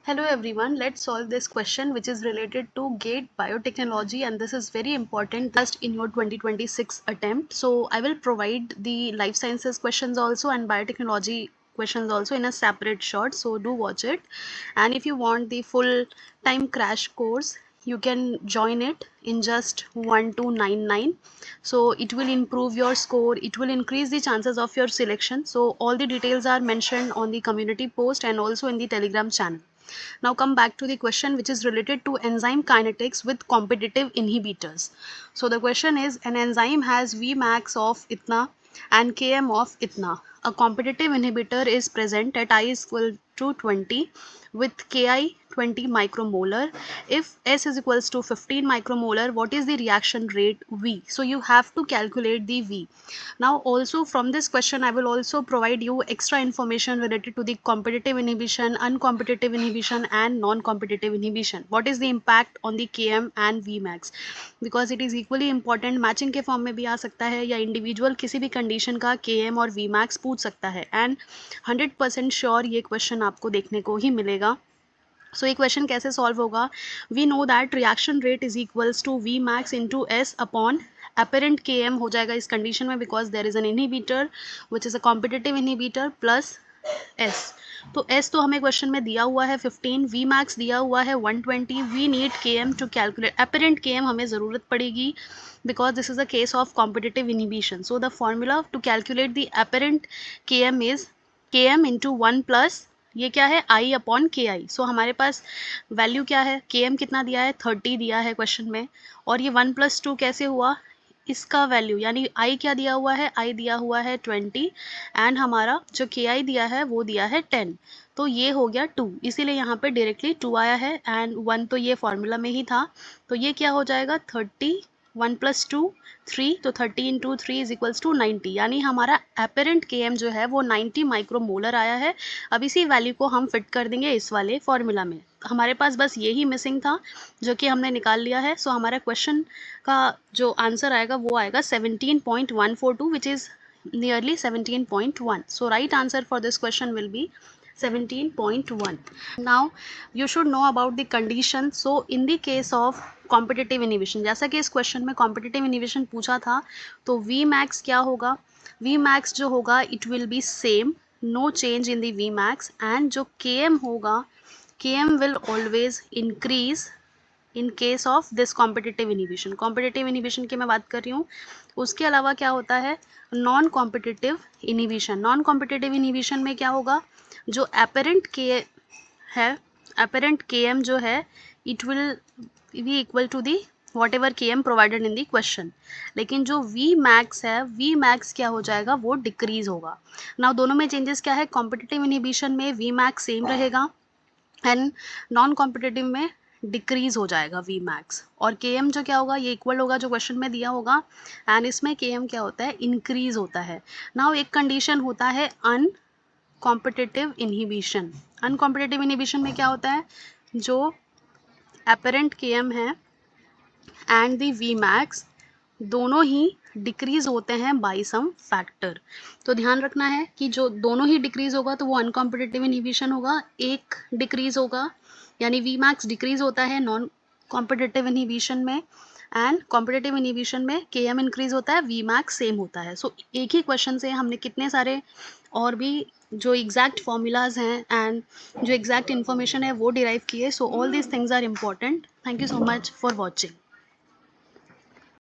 Hello everyone, let's solve this question which is related to GATE biotechnology, and this is very important just in your 2026 attempt. So I will provide the life sciences questions also and biotechnology questions also in a separate shot, so do watch it. And if you want the full time crash course, you can join it in just 1299. So it will improve your score, it will increase the chances of your selection. So all the details are mentioned on the community post and also in the Telegram channel. Now come back to the question which is related to enzyme kinetics with competitive inhibitors. So the question is, an enzyme has Vmax of itna and Km of itna. A competitive inhibitor is present at I is equal to 20 with Ki 20 micromolar. If S is equals to 15 micromolar, what is the reaction rate V? So you have to calculate the V. Now also from this question I will also provide you extra information related to the competitive inhibition, uncompetitive inhibition and non-competitive inhibition. What is the impact on the Km and Vmax, because it is equally important. Matching के form में भी आ सकता है या individual किसी भी condition का Km और Vmax पूछ सकता है, एंड 100% श्योर ये क्वेश्चन आपको देखने को ही मिलेगा. सो ये क्वेश्चन कैसे सॉल्व होगा? We know that reaction rate is equals to V max into S upon apparent K M हो जाएगा इस कंडीशन में, because there is an inhibitor which is a competitive inhibitor plus S. तो S तो हमें question में दिया हुआ है 15, वी मैक्स दिया हुआ है 120. वी नीड के M to calculate apparent K M, हमें ज़रूरत पड़ेगी because this is a case of competitive inhibition. So the formula to calculate the apparent Km is Km into 1 plus ये क्या है I अपॉन के आई. सो हमारे पास वैल्यू क्या है, Km कितना दिया है 30 दिया है क्वेश्चन में, और ये 1 प्लस 2 कैसे हुआ, इसका वैल्यू यानी I क्या दिया हुआ है, I दिया हुआ है 20 एंड हमारा जो Ki दिया है वो दिया है 10. तो ये हो गया 2, इसीलिए यहाँ पे डायरेक्टली 2 आया है एंड 1 तो ये फॉर्मूला में ही था. तो ये क्या हो जाएगा 30, 1 प्लस 2 3, तो 30 इंटू 3 इज इक्वल्स टू 90, यानी हमारा एपेरेंट के एम जो है वो 90 माइक्रोमोलर आया है. अब इसी वैल्यू को हम फिट कर देंगे इस वाले फॉर्मूला में. हमारे पास बस यही मिसिंग था जो कि हमने निकाल लिया है. सो हमारा क्वेश्चन का जो आंसर आएगा वो आएगा 17.142 which is nearly 17.1. So right answer for this question will be 17.1. Now you should know about the condition. So in the case of competitive inhibition, जैसा कि इस क्वेश्चन में competitive inhibition पूछा था, तो Vmax क्या होगा, Vmax जो होगा it will be same, no change in the Vmax, and जो Km होगा Km will always increase in case of this competitive inhibition. Competitive inhibition की मैं बात कर रही हूँ. उसके अलावा क्या होता है non competitive inhibition. Non competitive inhibition में क्या होगा, जो एपेरेंट के है, एपेरेंट के एम जो है it will be equal to the whatever K M provided in the question, लेकिन जो वी मैक्स है, वी मैक्स क्या हो जाएगा, वो डिक्रीज होगा. नाउ दोनों में चेंजेस क्या है, कॉम्पिटिटिव इनिबिशन में वी मैक्स सेम रहेगा एंड नॉन कॉम्पिटिटिव में डिक्रीज हो जाएगा वी मैक्स, और के एम जो क्या होगा ये इक्वल होगा जो क्वेश्चन में दिया होगा, एंड इसमें के एम क्या होता है, इंक्रीज होता है. नाउ एक कंडीशन होता है अनकॉम्पिटिटिव इनहिबिशन. अनकॉम्पिटिटिव इनहिबिशन में क्या होता है, जो एपेरेंट के एम है एंड दी वी मैक्स दोनों ही डिक्रीज होते हैं बाई सम फैक्टर. तो ध्यान रखना है कि जो दोनों ही डिक्रीज होगा तो वो अनकॉम्पिटिटिव इनहिबिशन होगा, एक डिक्रीज होगा यानी वी मैक्स डिक्रीज होता है नॉन कॉम्पिटिटिव इनहिबिशन में, एंड कॉम्पिटिटिव इनहिबिशन में के एम इंक्रीज होता है, वी मैक्स सेम होता है. सो एक ही क्वेश्चन से हमने कितने सारे और भी जो एग्जैक्ट फॉर्मूलाज हैं एंड जो एग्जैक्ट इन्फॉर्मेशन है वो डिराइव किए. So all these things are important. Thank you so much for watching.